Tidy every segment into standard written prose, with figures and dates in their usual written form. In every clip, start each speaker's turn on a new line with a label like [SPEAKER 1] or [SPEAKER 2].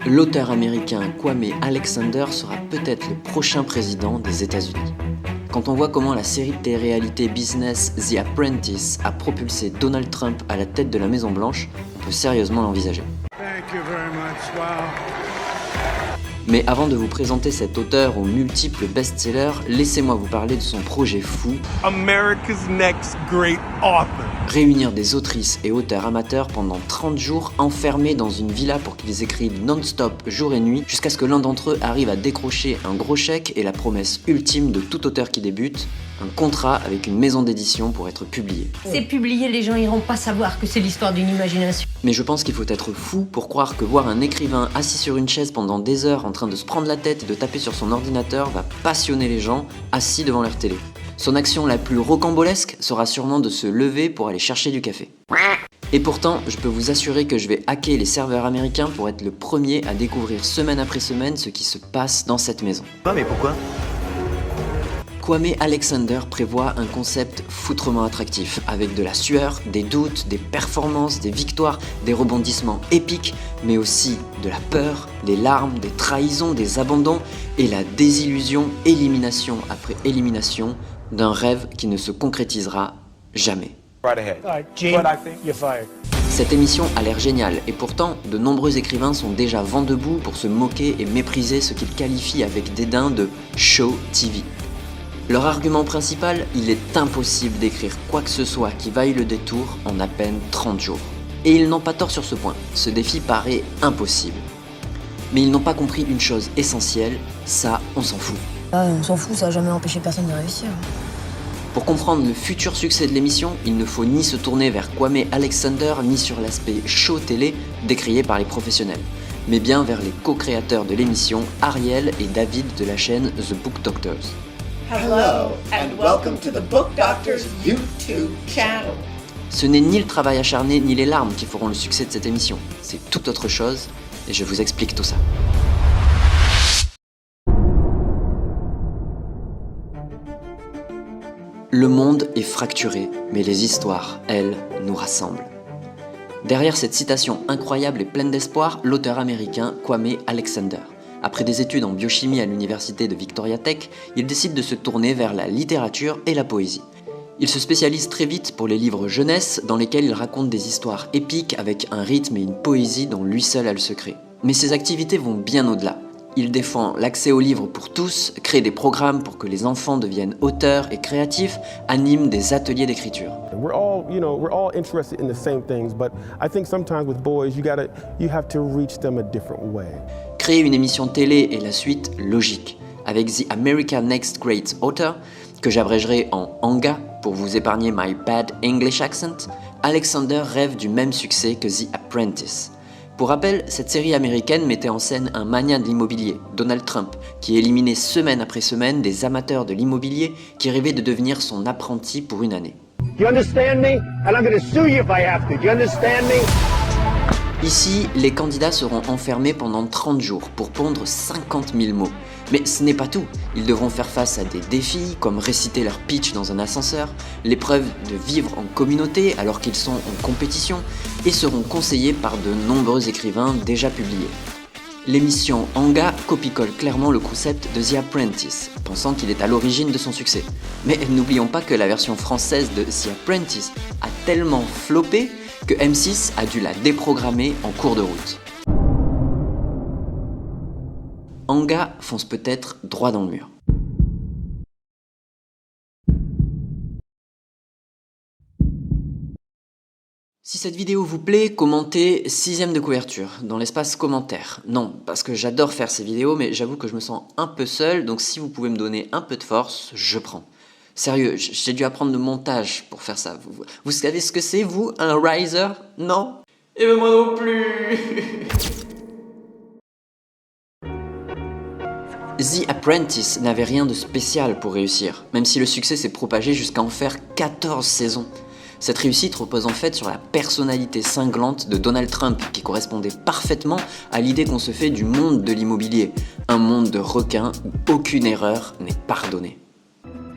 [SPEAKER 1] l'auteur américain Kwame Alexander sera peut-être le prochain président des États-Unis. Quand on voit comment la série de télé-réalité business The Apprentice a propulsé Donald Trump à la tête de la Maison-Blanche, on peut sérieusement l'envisager. Mais avant de vous présenter cet auteur aux multiples best-sellers, laissez-moi vous parler de son projet fou,
[SPEAKER 2] America's Next Great Author.
[SPEAKER 1] Réunir des autrices et auteurs amateurs pendant 30 jours enfermés dans une villa pour qu'ils écrivent non-stop jour et nuit jusqu'à ce que l'un d'entre eux arrive à décrocher un gros chèque et la promesse ultime de tout auteur qui débute, un contrat avec une maison d'édition pour être publié.
[SPEAKER 3] C'est publié, les gens iront pas savoir que c'est l'histoire d'une imagination.
[SPEAKER 1] Mais je pense qu'il faut être fou pour croire que voir un écrivain assis sur une chaise pendant des heures en train de se prendre la tête et de taper sur son ordinateur va passionner les gens assis devant leur télé. Son action la plus rocambolesque sera sûrement de se lever pour aller chercher du café. Et pourtant, je peux vous assurer que je vais hacker les serveurs américains pour être le premier à découvrir semaine après semaine ce qui se passe dans cette maison.
[SPEAKER 4] Mais pourquoi ?
[SPEAKER 1] Kwame Alexander prévoit un concept foutrement attractif, avec de la sueur, des doutes, des performances, des victoires, des rebondissements épiques, mais aussi de la peur, les larmes, des trahisons, des abandons et la désillusion, élimination après élimination, d'un rêve qui ne se concrétisera jamais. Cette émission a l'air géniale et pourtant, de nombreux écrivains sont déjà vent debout pour se moquer et mépriser ce qu'ils qualifient avec dédain de « show TV ». Leur argument principal, il est impossible d'écrire quoi que ce soit qui vaille le détour en à peine 30 jours. Et ils n'ont pas tort sur ce point, ce défi paraît impossible. Mais ils n'ont pas compris une chose essentielle, ça, on s'en fout.
[SPEAKER 5] On s'en fout, ça a jamais empêché personne de réussir.
[SPEAKER 1] Pour comprendre le futur succès de l'émission, il ne faut ni se tourner vers Kwame Alexander ni sur l'aspect show télé décrié par les professionnels, mais bien vers les co-créateurs de l'émission, Ariel et David de la chaîne The Book Doctors.
[SPEAKER 6] Hello and welcome to the Book Doctors YouTube channel.
[SPEAKER 1] Ce n'est ni le travail acharné ni les larmes qui feront le succès de cette émission, c'est toute autre chose et je vous explique tout ça. Le monde est fracturé, mais les histoires, elles, nous rassemblent. Derrière cette citation incroyable et pleine d'espoir, l'auteur américain Kwame Alexander. Après des études en biochimie à l'université de Victoria Tech, il décide de se tourner vers la littérature et la poésie. Il se spécialise très vite pour les livres jeunesse, dans lesquels il raconte des histoires épiques avec un rythme et une poésie dont lui seul a le secret. Mais ses activités vont bien au-delà. Il défend l'accès aux livres pour tous, crée des programmes pour que les enfants deviennent auteurs et créatifs, anime des ateliers d'écriture.
[SPEAKER 7] We're all interested in the same things, but I think sometimes with boys, you have to reach them a different way.
[SPEAKER 1] Créer une émission télé est la suite logique. Avec The America's Next Great Author, que j'abrégerai en ANGA pour vous épargner my bad English accent, Alexander rêve du même succès que The Apprentice. Pour rappel, cette série américaine mettait en scène un magnat de l'immobilier, Donald Trump, qui éliminait semaine après semaine des amateurs de l'immobilier qui rêvaient de devenir son apprenti pour une année.
[SPEAKER 8] You understand me? And I'm going to sue you if I have to. Do you understand me?
[SPEAKER 1] Ici, les candidats seront enfermés pendant 30 jours pour pondre 50 000 mots. Mais ce n'est pas tout, ils devront faire face à des défis comme réciter leur pitch dans un ascenseur, l'épreuve de vivre en communauté alors qu'ils sont en compétition, et seront conseillés par de nombreux écrivains déjà publiés. L'émission ANGA copie-colle clairement le concept de The Apprentice, pensant qu'il est à l'origine de son succès. Mais n'oublions pas que la version française de The Apprentice a tellement floppé que M6 a dû la déprogrammer en cours de route. ANGA fonce peut-être droit dans le mur. Si cette vidéo vous plaît, commentez 6ème de couverture dans l'espace commentaire. Non, parce que j'adore faire ces vidéos, mais j'avoue que je me sens un peu seul, donc si vous pouvez me donner un peu de force, je prends. Sérieux, j'ai dû apprendre le montage pour faire ça. Vous savez ce que c'est, vous, un riser? Non? Et ben moi non plus. The Apprentice n'avait rien de spécial pour réussir, même si le succès s'est propagé jusqu'à en faire 14 saisons. Cette réussite repose en fait sur la personnalité cinglante de Donald Trump, qui correspondait parfaitement à l'idée qu'on se fait du monde de l'immobilier, un monde de requins où aucune erreur n'est pardonnée.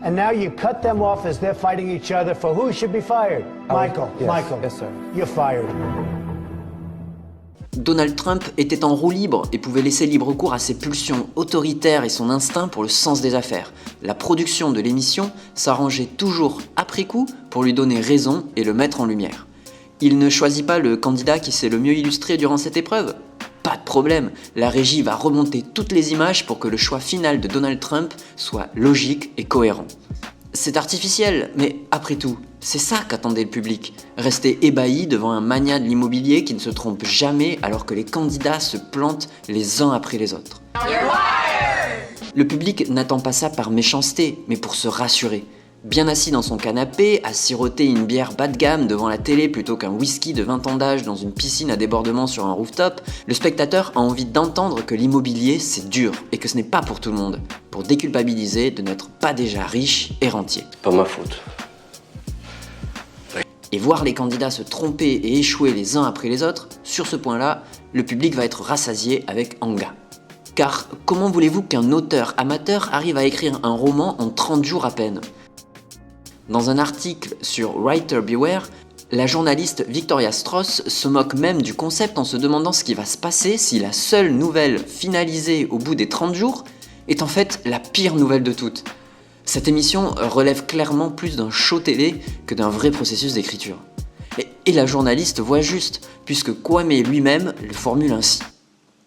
[SPEAKER 8] And now you cut them off as they're fighting each other for who should be fired. Michael,
[SPEAKER 4] yes.
[SPEAKER 8] Michael.
[SPEAKER 4] Yes, sir.
[SPEAKER 8] You're fired.
[SPEAKER 1] Donald Trump était en roue libre et pouvait laisser libre cours à ses pulsions autoritaires et son instinct pour le sens des affaires. La production de l'émission s'arrangeait toujours après coup pour lui donner raison et le mettre en lumière. Il ne choisit pas le candidat qui s'est le mieux illustré durant cette épreuve ? Pas de problème, la régie va remonter toutes les images pour que le choix final de Donald Trump soit logique et cohérent. C'est artificiel, mais après tout, c'est ça qu'attendait le public. Rester ébahi devant un magnat de l'immobilier qui ne se trompe jamais alors que les candidats se plantent les uns après les autres. Le public n'attend pas ça par méchanceté, mais pour se rassurer. Bien assis dans son canapé, à siroter une bière bas de gamme devant la télé plutôt qu'un whisky de 20 ans d'âge dans une piscine à débordement sur un rooftop, le spectateur a envie d'entendre que l'immobilier c'est dur et que ce n'est pas pour tout le monde, pour déculpabiliser de n'être pas déjà riche et rentier.
[SPEAKER 4] Pas ma faute.
[SPEAKER 1] Et voir les candidats se tromper et échouer les uns après les autres, sur ce point-là, le public va être rassasié avec Anga. Car comment voulez-vous qu'un auteur amateur arrive à écrire un roman en 30 jours à peine ? Dans un article sur Writer Beware, la journaliste Victoria Strauss se moque même du concept en se demandant ce qui va se passer si la seule nouvelle finalisée au bout des 30 jours est en fait la pire nouvelle de toutes. Cette émission relève clairement plus d'un show télé que d'un vrai processus d'écriture. Et la journaliste voit juste, puisque Kwame lui-même le formule ainsi.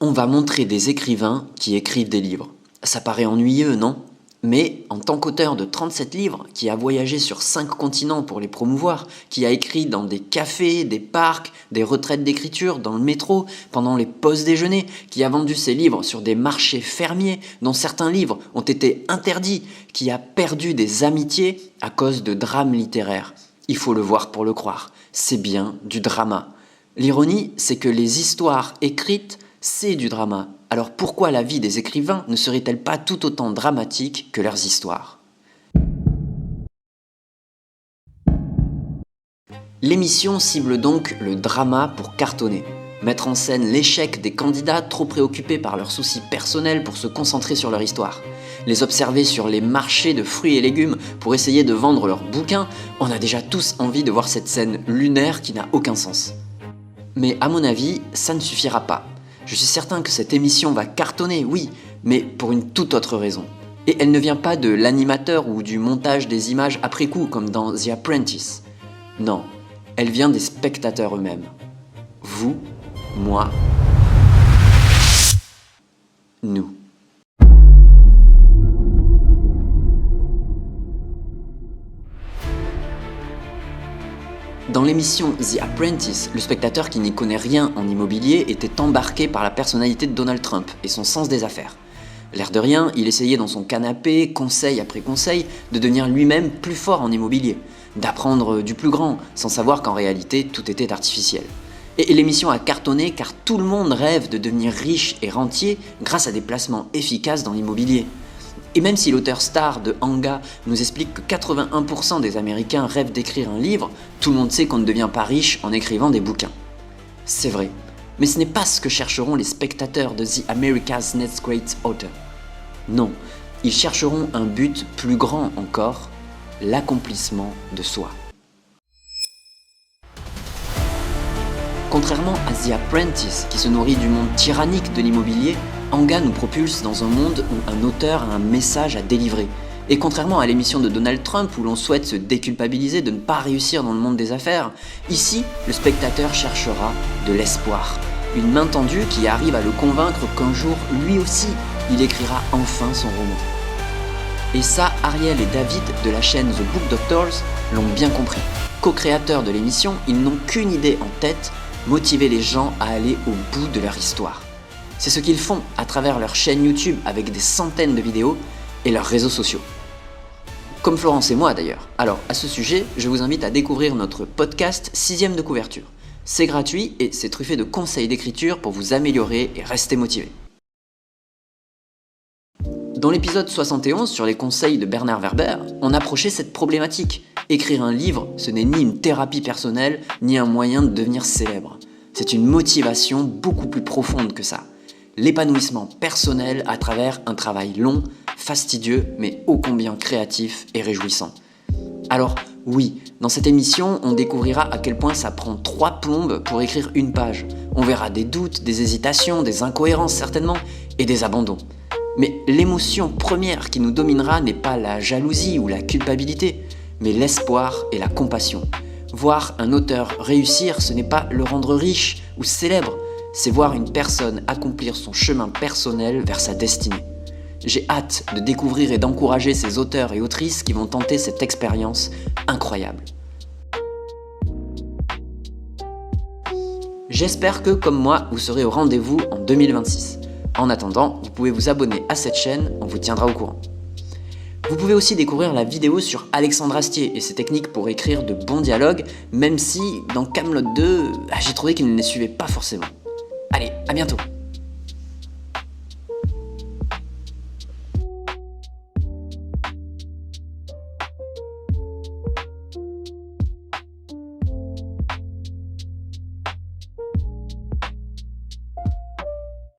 [SPEAKER 1] On va montrer des écrivains qui écrivent des livres. Ça paraît ennuyeux, non ? Mais en tant qu'auteur de 37 livres, qui a voyagé sur 5 continents pour les promouvoir, qui a écrit dans des cafés, des parcs, des retraites d'écriture, dans le métro, pendant les pauses déjeuner, qui a vendu ses livres sur des marchés fermiers, dont certains livres ont été interdits, qui a perdu des amitiés à cause de drames littéraires. Il faut le voir pour le croire, c'est bien du drama. L'ironie, c'est que les histoires écrites, c'est du drama. Alors pourquoi la vie des écrivains ne serait-elle pas tout autant dramatique que leurs histoires ? L'émission cible donc le drama pour cartonner. Mettre en scène l'échec des candidats trop préoccupés par leurs soucis personnels pour se concentrer sur leur histoire. Les observer sur les marchés de fruits et légumes pour essayer de vendre leurs bouquins, on a déjà tous envie de voir cette scène lunaire qui n'a aucun sens. Mais à mon avis, ça ne suffira pas. Je suis certain que cette émission va cartonner, oui, mais pour une toute autre raison. Et elle ne vient pas de l'animateur ou du montage des images après coup, comme dans The Apprentice. Non, elle vient des spectateurs eux-mêmes. Vous, moi, nous. Dans l'émission The Apprentice, le spectateur qui n'y connaît rien en immobilier était embarqué par la personnalité de Donald Trump et son sens des affaires. L'air de rien, il essayait dans son canapé, conseil après conseil, de devenir lui-même plus fort en immobilier, d'apprendre du plus grand, sans savoir qu'en réalité tout était artificiel. Et l'émission a cartonné car tout le monde rêve de devenir riche et rentier grâce à des placements efficaces dans l'immobilier. Et même si l'auteur star de Anga nous explique que 81% des Américains rêvent d'écrire un livre, tout le monde sait qu'on ne devient pas riche en écrivant des bouquins. C'est vrai, mais ce n'est pas ce que chercheront les spectateurs de The America's Next Great Author. Non, ils chercheront un but plus grand encore, l'accomplissement de soi. Contrairement à The Apprentice, qui se nourrit du monde tyrannique de l'immobilier, Anga nous propulse dans un monde où un auteur a un message à délivrer. Et contrairement à l'émission de Donald Trump où l'on souhaite se déculpabiliser de ne pas réussir dans le monde des affaires, ici, le spectateur cherchera de l'espoir. Une main tendue qui arrive à le convaincre qu'un jour, lui aussi, il écrira enfin son roman. Et ça, Ariel et David de la chaîne The Book Doctors l'ont bien compris. Co-créateurs de l'émission, ils n'ont qu'une idée en tête, motiver les gens à aller au bout de leur histoire. C'est ce qu'ils font à travers leur chaîne YouTube avec des centaines de vidéos et leurs réseaux sociaux. Comme Florence et moi d'ailleurs. Alors à ce sujet, je vous invite à découvrir notre podcast 6ème de couverture. C'est gratuit et c'est truffé de conseils d'écriture pour vous améliorer et rester motivé. Dans l'épisode 71 sur les conseils de Bernard Werber, on approchait cette problématique. Écrire un livre, ce n'est ni une thérapie personnelle, ni un moyen de devenir célèbre. C'est une motivation beaucoup plus profonde que ça. L'épanouissement personnel à travers un travail long, fastidieux, mais ô combien créatif et réjouissant. Alors, Oui, dans cette émission, on découvrira à quel point ça prend 3 plombes pour écrire une page. On verra des doutes, des hésitations, des incohérences certainement, et des abandons. Mais l'émotion première qui nous dominera n'est pas la jalousie ou la culpabilité, mais l'espoir et la compassion. Voir un auteur réussir, ce n'est pas le rendre riche ou célèbre, c'est voir une personne accomplir son chemin personnel vers sa destinée. J'ai hâte de découvrir et d'encourager ces auteurs et autrices qui vont tenter cette expérience incroyable. J'espère que, comme moi, vous serez au rendez-vous en 2026. En attendant, vous pouvez vous abonner à cette chaîne, on vous tiendra au courant. Vous pouvez aussi découvrir la vidéo sur Alexandre Astier et ses techniques pour écrire de bons dialogues, même si, dans Kaamelott 2, j'ai trouvé qu'il ne les suivait pas forcément. Allez, à bientôt!